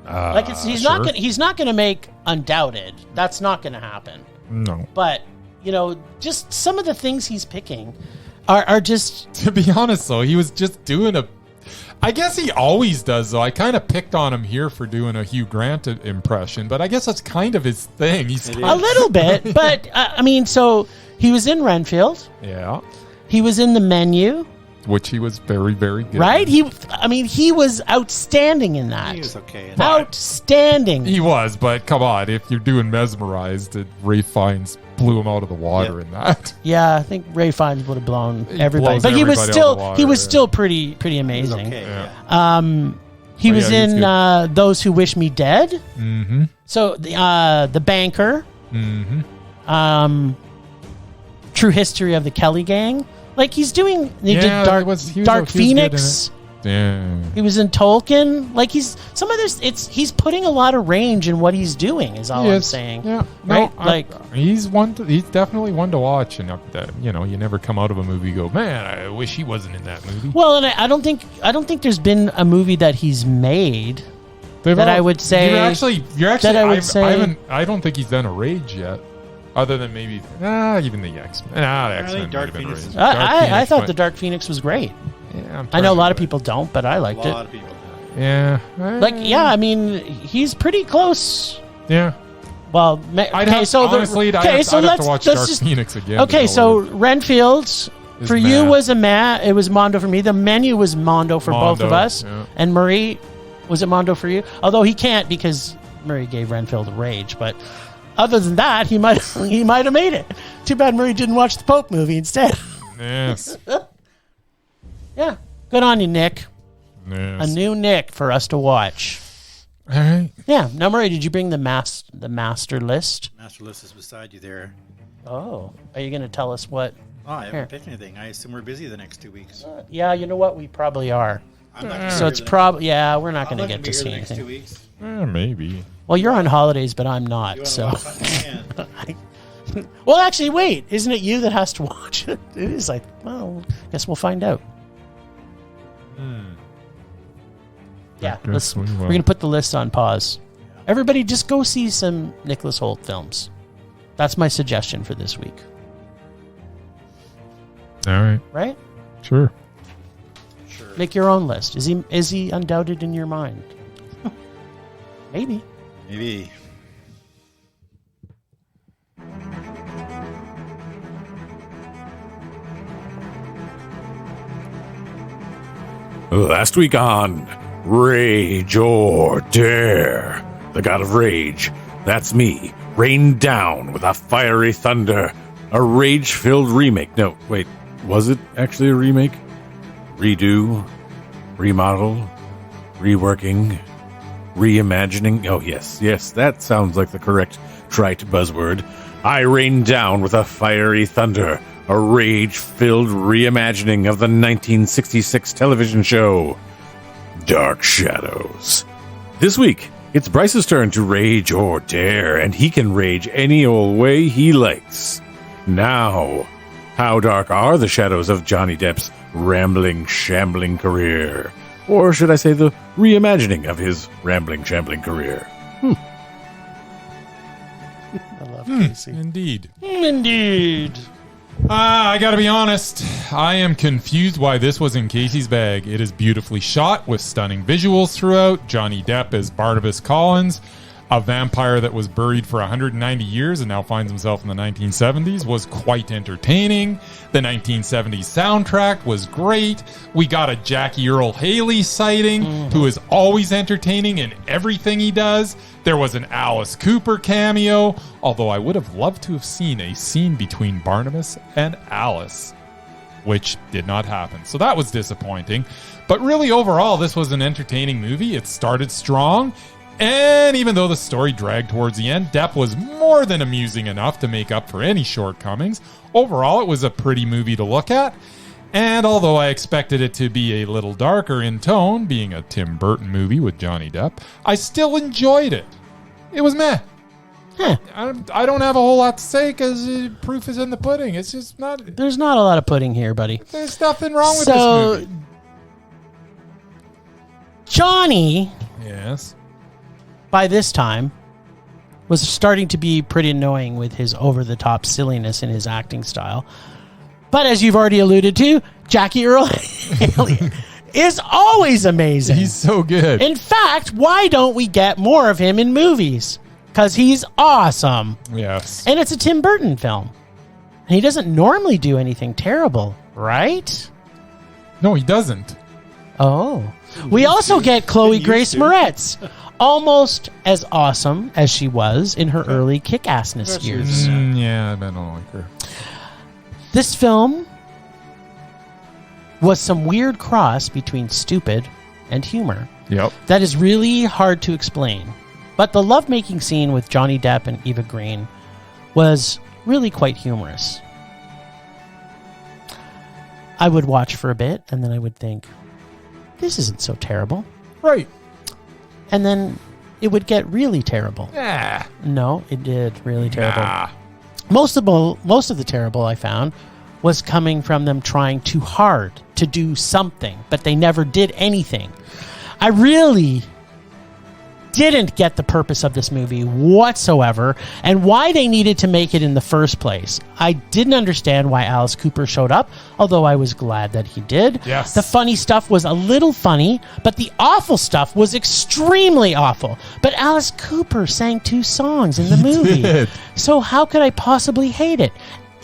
S2: He's
S1: sure.
S2: he's not gonna make Undoubted. That's not gonna happen.
S1: No.
S2: But just some of the things he's picking are just.
S1: To be honest, though, he was just doing I guess he always does, though. I kind of picked on him here for doing a Hugh Grant impression, but I guess that's kind of his thing. He's
S2: A little bit, but so he was in Renfield.
S1: yeah,
S2: He was in The Menu,
S1: which he was very, very good.
S2: right?
S1: in.
S2: He was outstanding in that.
S3: He was okay.
S2: Outstanding.
S1: He was, but come on, if you're doing Mesmerized, Ray Fiennes blew him out of the water in that.
S2: Yeah, I think Ray Fiennes would have blown
S1: He
S2: everybody,
S1: blows
S2: but he was
S1: everybody out
S2: still
S1: of the water,
S2: he was
S1: yeah.
S2: still pretty amazing.
S3: Okay.
S1: Yeah.
S2: He
S1: Oh,
S2: was
S1: yeah, he was
S2: in Those Who Wish Me Dead.
S1: Mm-hmm.
S2: So the banker,
S1: Mm-hmm.
S2: True History of the Kelly Gang. Like he did
S1: Yeah,
S2: Dark
S1: he was
S2: Dark
S1: good in
S2: Phoenix.
S1: Yeah.
S2: He was in Tolkien. Like he's he's putting a lot of range in what he's doing. Is all I'm
S1: Yes.
S2: saying.
S1: Yeah.
S2: Right?
S1: No,
S2: Like-
S1: he's definitely one to watch, and you never come out of a movie and go, man, I wish he wasn't in that movie.
S2: Well, and I don't think there's been a movie that he's made.
S1: They've
S2: that I would say-
S1: you're actually.
S2: that I would say-
S1: I don't think he's done a Rage yet, other than maybe even the X-Men. The X-Men
S3: Dark
S1: might have been
S3: Phoenix
S1: Rage.
S3: is-
S2: I thought
S1: but-
S2: the Dark Phoenix was great.
S1: Yeah, I'm
S2: I know a
S1: trying
S2: lot
S1: to-
S2: of people don't, but I
S3: A
S2: liked
S3: lot
S2: it.
S3: of people.
S1: Yeah.
S2: Like, yeah, I mean, he's pretty close.
S1: Yeah.
S2: Well,
S1: I'd have to watch
S2: let's
S1: Dark
S2: just.
S1: Phoenix again.
S2: Okay,
S1: to
S2: so
S1: know
S2: Renfield for you
S1: Matt.
S2: was it was Mondo for me. The Menu was Mondo for both of
S1: Mondo,
S2: us.
S1: yeah.
S2: And Murray, was it Mondo for you? Although he can't because Murray gave Renfield a Rage, but other than that, he might have made it. Too bad Murray didn't watch the Pope movie instead.
S1: Yes.
S2: Yeah, good on you, Nick.
S1: Yes.
S2: A new Nick for us to watch.
S1: All right.
S2: Yeah. Now, Murray, did you bring the master list?
S3: Master list is beside you there.
S2: Oh, are you going to tell us what?
S3: Oh, I haven't
S2: Here.
S3: picked anything. I assume we're busy the next 2 weeks.
S2: Yeah, you know what? We probably are.
S3: I'm not gonna
S2: So
S3: be
S2: it's
S3: here
S2: probably, we're not
S3: then.
S2: going to
S3: I'm
S2: get to
S3: not
S2: see
S3: gonna be here the next 2
S2: anything.
S3: weeks.
S1: Maybe.
S2: Well, you're on holidays, but I'm
S3: You
S2: not.
S3: wanna
S2: So,
S3: watch something? Yeah.
S2: well, actually, wait. Isn't it you that has to watch it? It is like, well, guess we'll find out. Yeah,
S1: guess we will.
S2: we're going to put the list on pause. Everybody, just go see some Nicholas Hoult films. That's my suggestion for this week.
S1: All right.
S2: Right?
S1: Sure.
S3: Sure.
S2: Make your own list. Is he undoubted in your mind? Maybe.
S3: Maybe.
S5: Last week on Rage or Dare, the god of rage, that's me, rained down with a fiery thunder, a rage-filled remake. No, wait, was it actually a remake? Redo? Remodel? Reworking? Reimagining? Oh, yes, that sounds like the correct trite buzzword. I rained down with a fiery thunder, a rage-filled reimagining of the 1966 television show, Dark Shadows. This week, it's Bryce's turn to rage or dare, and he can rage any old way he likes. Now, how dark are the shadows of Johnny Depp's rambling, shambling career? Or should I say the reimagining of his rambling, shambling career?
S2: I love Casey.
S1: Indeed.
S2: Indeed.
S1: I gotta be honest, I am confused why this was in Casey's bag. It is beautifully shot with stunning visuals throughout. Johnny Depp as Barnabas Collins, a vampire that was buried for 190 years and now finds himself in the 1970s, was quite entertaining. The 1970s soundtrack was great. We got a Jackie Earle Haley sighting, who is always entertaining in everything he does. There was an Alice Cooper cameo, although I would have loved to have seen a scene between Barnabas and Alice, which did not happen. So that was disappointing. But really, overall, this was an entertaining movie. It started strong, and even though the story dragged towards the end, Depp was more than amusing enough to make up for any shortcomings. Overall, it was a pretty movie to look at. And although I expected it to be a little darker in tone, being a Tim Burton movie with Johnny Depp, I still enjoyed it. It was meh.
S2: Huh.
S1: I don't have a whole lot to say because proof is in the pudding. It's just not...
S2: There's not a lot of pudding here, buddy.
S1: There's nothing wrong with this movie.
S2: Johnny,
S1: Yes.
S2: by this time, was starting to be pretty annoying with his over-the-top silliness in his acting style. But as you've already alluded to, Jackie Earle Haley is always amazing.
S1: He's so good.
S2: In fact, why don't we get more of him in movies? Because he's awesome.
S1: Yes.
S2: And it's a Tim Burton film. And he doesn't normally do anything terrible, right?
S1: No, he doesn't.
S2: Oh. We also get Chloe Grace Moretz, almost as awesome as she was in her early kick-assness years.
S1: Yeah, I don't like her.
S2: This film was some weird cross between stupid and humor
S1: Yep.
S2: that is really hard to explain. But the lovemaking scene with Johnny Depp and Eva Green was really quite humorous. I would watch for a bit, and then I would think, this isn't so terrible.
S1: Right.
S2: And then it would get really terrible.
S1: Yeah.
S2: No, it did really terrible.
S1: Nah.
S2: Most of the terrible I found was coming from them trying too hard to do something, but they never did anything. I really didn't get the purpose of this movie whatsoever and why they needed to make it in the first place. I didn't understand why Alice Cooper showed up, although I was glad that he did.
S1: Yes.
S2: The funny stuff was a little funny, but the awful stuff was extremely awful. But Alice Cooper sang 2 songs in the movie.
S1: did.
S2: So how could I possibly hate it?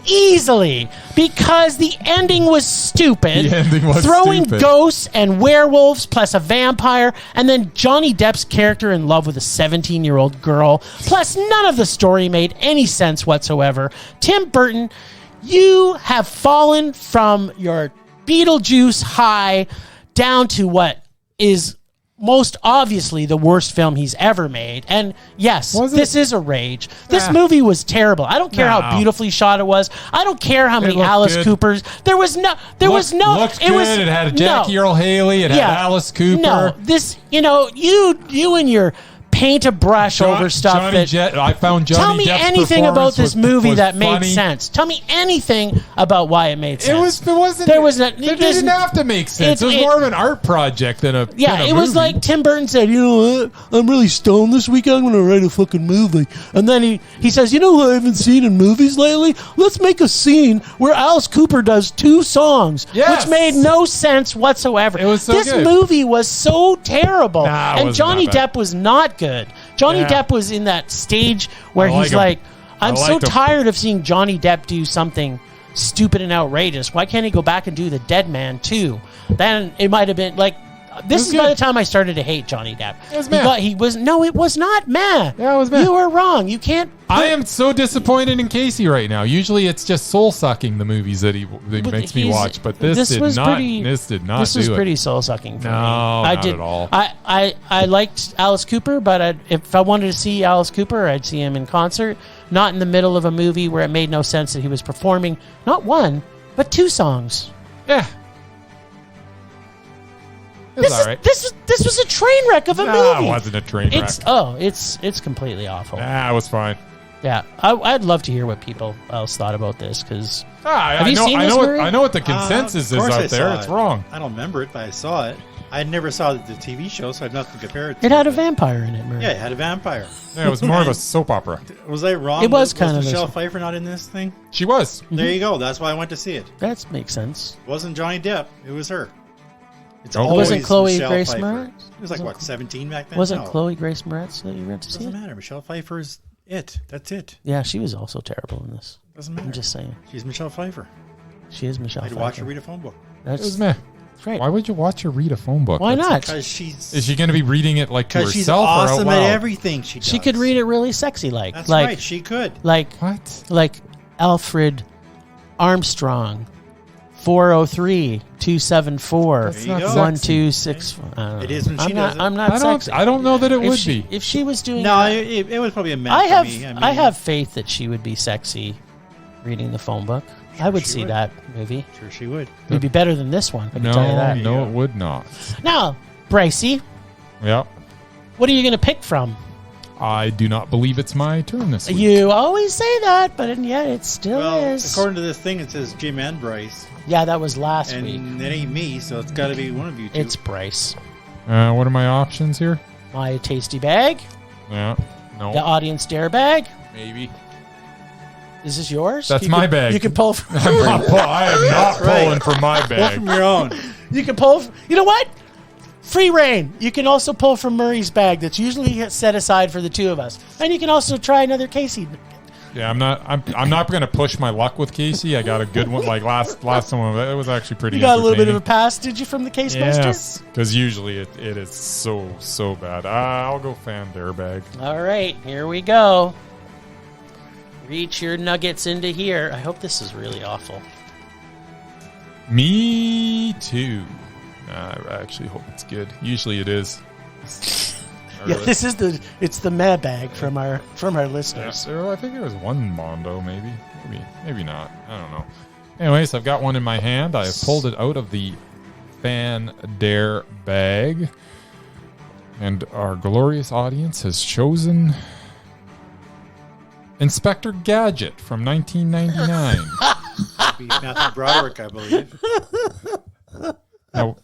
S2: Easily, because the ending was stupid.
S1: The ending was
S2: throwing
S1: stupid.
S2: ghosts and werewolves plus a vampire, and then Johnny Depp's character in love with a 17-year-old girl. Plus, none of the story made any sense whatsoever. Tim Burton, you have fallen from your Beetlejuice high down to what is most obviously the worst film he's ever made. And yes,
S1: Was it?
S2: this is a rage. This movie was terrible. I don't care how beautifully shot it was. I don't care how many
S1: looked
S2: Alice
S1: good.
S2: Coopers. There was no.
S1: Looked good. It had a Jackie Earle Haley. It had Alice Cooper.
S2: No, this, you and your paint a brush over stuff.
S1: I found Johnny
S2: Tell me
S1: Depp's
S2: anything about
S1: performance
S2: this
S1: was
S2: movie that
S1: funny.
S2: made sense. Tell me anything about why it made sense.
S1: It wasn't.
S2: There was a-
S1: It didn't have to make sense. It was
S2: it-
S1: more of an art project than a.
S2: Yeah,
S1: than a
S2: it was
S1: movie.
S2: like Tim Burton said, you know what? I'm really stoned this week. I'm going to write a fucking movie. And then he says, you know what I haven't seen in movies lately? Let's make a scene where Alice Cooper does 2 songs,
S1: Yes.
S2: which made no sense whatsoever.
S1: It was so
S2: this
S1: good.
S2: movie was so terrible.
S1: Nah, it
S2: and
S1: wasn't
S2: Johnny
S1: that bad.
S2: Depp was not good. Johnny
S1: Yeah.
S2: Depp was in that stage where
S1: I like
S2: he's
S1: him.
S2: like, I'm
S1: I
S2: so
S1: liked him.
S2: tired of seeing Johnny Depp do something stupid and outrageous. Why can't he go back and do The Dead Man too? Then it might have been like, this
S1: was
S2: is by
S1: good.
S2: the time I started to hate Johnny Depp.
S1: It was meh.
S2: It was not meh.
S1: Yeah, it was meh.
S2: You were wrong. You can't.
S1: I am so disappointed in Casey right now. Usually it's just soul sucking the movies that he
S2: But
S1: makes me
S2: he's-
S1: watch, but this did
S2: was
S1: not.
S2: pretty-
S1: This did not.
S2: This
S1: do
S2: was
S1: it.
S2: pretty soul sucking for
S1: No,
S2: me.
S1: not at all.
S2: I liked Alice Cooper, but if I wanted to see Alice Cooper, I'd see him in concert, not in the middle of a movie where it made no sense that he was performing not 1 but 2 songs.
S1: Yeah. It was all right.
S2: This was a train wreck of a movie.
S1: It wasn't a train wreck.
S2: It's completely awful.
S1: Nah, it was fine.
S2: Yeah, I'd love to hear what people else thought about this because
S1: I
S2: you
S1: know,
S2: seen
S1: I
S2: this,
S1: know
S2: Murray?
S1: I know what the consensus
S3: Of
S1: is
S3: course I
S1: out there.
S3: saw
S1: It's
S3: it.
S1: wrong.
S3: I don't remember it, but I saw it. I never saw the TV show, so I have nothing to compare it to.
S2: it had a
S3: but-
S2: vampire in it. Murray.
S3: Yeah, it had a vampire.
S1: Yeah, it was more of a soap opera.
S3: Was I wrong?
S2: It was kind of
S3: Michelle
S2: a-
S3: Pfeiffer not in this thing?
S1: She was.
S3: There you go. That's why I went to see it.
S2: That makes sense.
S3: It wasn't Johnny Depp. It was her. It's
S1: Oh.
S3: always
S2: Wasn't Chloe
S3: Michelle
S2: Grace
S3: Pfeiffer.
S2: Moretz?
S3: It was like, what, 17 back then?
S2: Wasn't
S3: No.
S2: Chloe Grace Moretz that you went to see
S3: Doesn't
S2: it?
S3: matter. Michelle Pfeiffer's it. That's it.
S2: Yeah, she was also terrible in this.
S3: Doesn't matter.
S2: I'm just saying.
S3: She's Michelle Pfeiffer.
S2: She is Michelle
S3: I'd
S2: Pfeiffer.
S3: watch her read a phone book.
S1: It was
S2: That's
S1: meh.
S2: right.
S1: Why would you watch her read a phone book?
S2: Why
S1: That's-
S2: not?
S3: Because she's
S1: Is she going to be reading it like to
S3: because she's
S1: herself or out
S3: awesome
S1: loud?
S3: at everything she does.
S2: She could read it really sexy like.
S3: That's
S2: like,
S3: right. She could.
S2: Like,
S1: What?
S2: like Alfred Armstrong, 403-274.
S1: That's not
S3: go.
S1: sexy.
S2: 1264.
S3: It is when she does it.
S2: I'm not sexy.
S1: I don't know that it
S2: if
S1: would
S2: she,
S1: be.
S2: If she was doing
S3: No,
S2: that,
S3: it was probably a mess
S2: I
S3: for
S2: have
S3: me.
S2: I have faith that she would be sexy reading the phone book. I would
S3: she
S2: see
S3: would.
S2: that movie.
S3: Sure, she would.
S2: It'd be better than this one. I can tell you that.
S1: No, it would not.
S2: Now, Brycey,
S1: Yep.
S2: what are you going to pick from?
S1: I do not believe it's my turn this week.
S2: You always say that, but yet it still
S3: Well,
S2: is.
S3: according to this thing, it says Jim and Bryce,
S2: Yeah, that was last
S3: and
S2: week.
S3: it ain't me, so it's got to be one of you two.
S2: It's Bryce.
S1: What are my options here?
S2: My tasty bag,
S1: Yeah. No.
S2: the audience dare bag.
S1: Maybe.
S2: Is this yours?
S1: That's
S2: You
S1: my
S2: can-
S1: bag.
S2: You can pull. From,
S1: I am not
S3: right.
S1: pulling from my
S3: Pull
S1: bag.
S3: from your own.
S2: you can pull. You know what? Free reign. You can also pull from Murray's bag that's usually set aside for the two of us, and you can also try another Casey.
S1: Yeah, I'm not going to push my luck with Casey. I got a good one. Like last one, it was actually pretty.
S2: You got a little bit of a
S1: entertaining.
S2: pass, did you, from the Case Master?
S1: Yes, because usually it is so bad. I'll go fan dare bag.
S2: All right, here we go. Reach your nuggets into here. I hope this is really awful.
S1: Me too. I actually hope it's good. Usually it is.
S2: Yeah, this is it's the meh bag from our
S1: Yeah,
S2: listeners.
S1: so I think there was one Mondo, maybe not. I don't know. Anyways, I've got one in my hand. I have pulled it out of the fan dare bag, and our glorious audience has chosen Inspector Gadget from 1999.
S3: Be Matthew Broderick, I believe.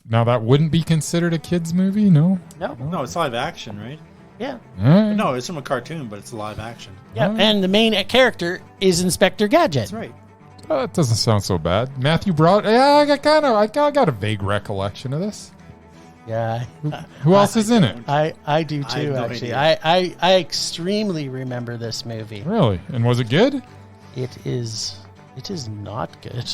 S1: Now that wouldn't be considered a kids movie, no?
S2: No,
S3: No, it's live action, right?
S2: yeah,
S1: Alright.
S3: No, it's from a cartoon, but it's live action.
S2: yeah. And the main character is Inspector Gadget.
S3: That's right.
S1: That doesn't sound so bad. Matthew Broderick. Yeah, I got a vague recollection of this.
S2: Yeah,
S1: Who else is in it?
S2: I do
S3: I
S2: too.
S3: have no
S2: Actually,
S3: idea.
S2: I extremely remember this movie.
S1: Really? And was it good?
S2: It is not good.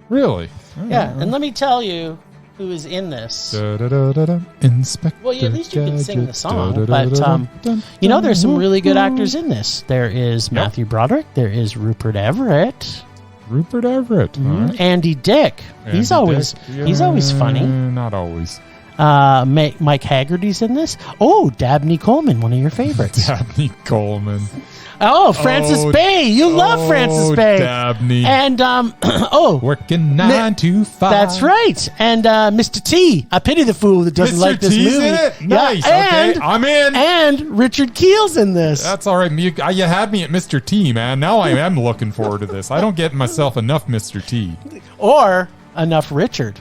S1: Really?
S2: Yeah, and let me tell you who is in this.
S1: Da-da-da-da-da. Inspector
S2: Well, at least you can sing the
S1: Gadget.
S2: song, but
S1: Da-da-da-da-dum.
S2: you know, there's some really good actors in this. There is Matthew Broderick. There is Rupert Everett.
S1: Rupert Everett. All right.
S2: Andy Dick. He's
S1: Andy
S2: always
S1: Dick.
S2: he's always funny.
S1: Not always.
S2: Mike Haggerty's in this. Oh, Dabney Coleman, one of your favorites.
S1: Dabney Coleman.
S2: Oh, Francis Bay. You love Francis Bay.
S1: Dabney.
S2: And,
S1: Working 9 to 5.
S2: That's right. And Mr. T. I pity the fool that doesn't
S1: Mr.
S2: like this
S1: T's
S2: movie.
S1: in it?
S2: Yeah,
S1: Nice. Okay, I'm in.
S2: And Richard Keel's in this.
S1: That's all right. You had me at Mr. T, man. Now I am looking forward to this. I don't get myself enough Mr. T.
S2: Or enough Richard.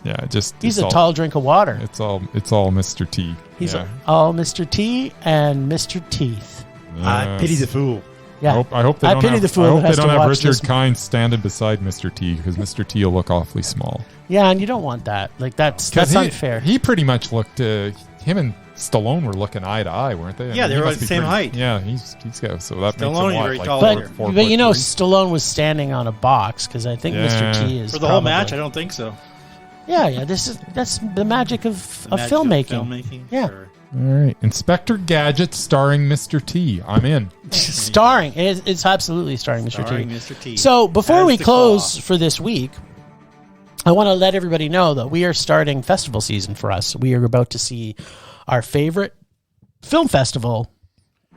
S1: Yeah,
S2: He's a tall drink of water.
S1: It's all Mr. T.
S2: He's all Mr. T and Mr. Teeth.
S3: I pity the fool.
S2: Yeah.
S1: I hope they
S2: I
S1: don't
S2: pity
S1: have,
S2: the fool
S1: I hope
S2: that
S1: they
S2: has
S1: don't
S2: to
S1: have
S2: watch
S1: Richard
S2: this.
S1: Kind standing beside Mr. T, because Mr. T will look awfully small.
S2: Yeah, and you don't want that. Like that's unfair.
S1: He pretty much looked. Him and Stallone were looking eye to eye, weren't they?
S3: Yeah, they were
S1: must
S3: at the
S1: be
S3: same height.
S1: Yeah, he's got. So that
S3: Stallone
S1: makes him
S3: very
S1: what,
S3: tall.
S1: like
S3: But-
S1: four
S2: But you know,
S1: foot
S2: Stallone was standing on a box because I think Mr. T is
S3: For the whole
S2: probably-
S3: match, I don't think so.
S2: Yeah. That's the magic of
S3: Magic
S2: filmmaking. Yeah.
S3: Sure.
S1: All right, Inspector Gadget starring Mr. T. I'm in.
S2: Starring. It's absolutely starring Mr.
S3: Starring
S2: T.
S3: Mr. T.
S2: So before
S3: As
S2: we
S3: the
S2: close
S3: Claw.
S2: for this week, I want to let everybody know that we are starting festival season for us. We are about to see our favorite film festival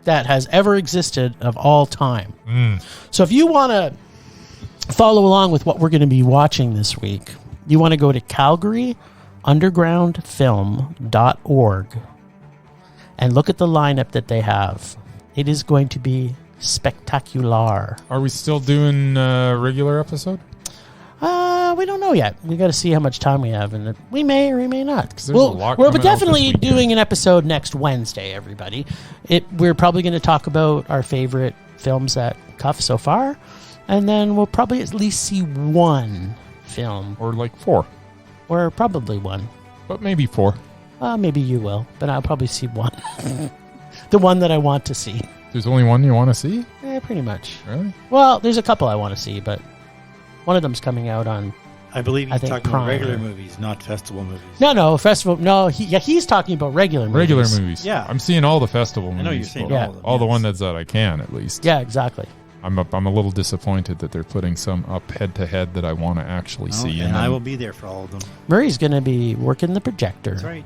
S2: that has ever existed of all time. So if you want to follow along with what we're going to be watching this week, you want to go to CalgaryUndergroundFilm.org and look at the lineup that they have. It is going to be spectacular.
S1: Are we still doing regular episode?
S2: We don't know yet. We got to see how much time we have, and we may or we may not.
S1: there's a lot
S2: We're
S1: coming out
S2: definitely
S1: this weekend.
S2: doing an episode next Wednesday, everybody. We're probably going to talk about our favorite films at Cuff so far, and then we'll probably at least see one film,
S1: Or like 4,
S2: or probably one.
S1: but maybe 4.
S2: Maybe you will, but I'll probably see one. The one that I want to see.
S1: There's only one you want to see?
S2: Pretty much.
S1: Really?
S2: Well, there's a couple I want to see, but one of them's coming out on...
S3: I believe
S2: I
S3: he's
S2: think
S3: talking
S2: Prime.
S3: about regular movies, not festival movies.
S2: No, festival... No, he's talking about regular movies.
S1: Regular movies.
S3: Yeah.
S1: I'm seeing all the festival movies.
S3: I know you're saying
S2: Yeah.
S3: all of them.
S1: all the
S3: yes.
S1: ones that I can, at least.
S2: Yeah, exactly.
S1: I'm a little disappointed that they're putting some up head to head that I want to actually
S3: Oh,
S1: see.
S3: and I
S1: then-
S3: will be there for all of them.
S2: Murray's going to be working the projector.
S3: That's right.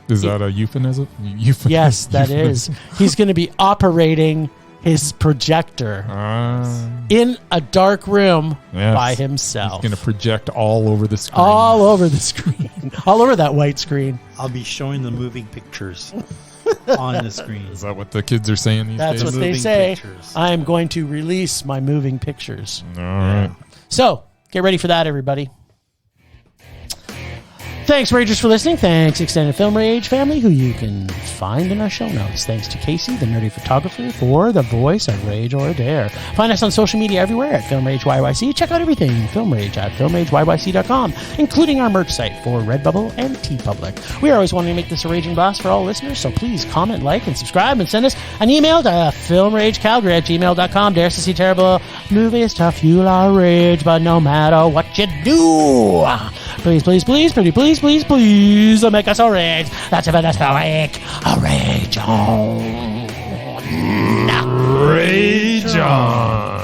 S1: Is that a euphemism?
S2: Yes, that is. He's going to be operating his projector in a dark room
S1: Yes.
S2: by himself.
S1: He's going to project all over the screen.
S2: all over the screen. All over that white screen.
S3: I'll be showing the moving pictures on the screen.
S1: Is that what the kids are saying these
S2: That's
S1: days?
S2: what they
S3: Moving
S2: say.
S3: pictures.
S2: I am going to release my moving pictures.
S1: All right.
S2: So, get ready for that, everybody. Thanks, Ragers, for listening. Thanks, Extended Film Rage family, who you can find in our show notes. Thanks to Casey, the nerdy photographer, for the voice of Rage or Dare. Find us on social media everywhere at Film Rage YYC. Check out everything Film Rage at filmrageyyc.com, including our merch site for Redbubble and TeePublic. We are always wanting to make this a raging blast for all listeners, so please comment, like, and subscribe, and send us an email to filmragecalgary@gmail.com. Dares to see terrible movies to fuel our rage, but no matter what you do, please, please, please, pretty please, please, please, make us a rage. That's about us for week. A rage on.
S1: Rage on.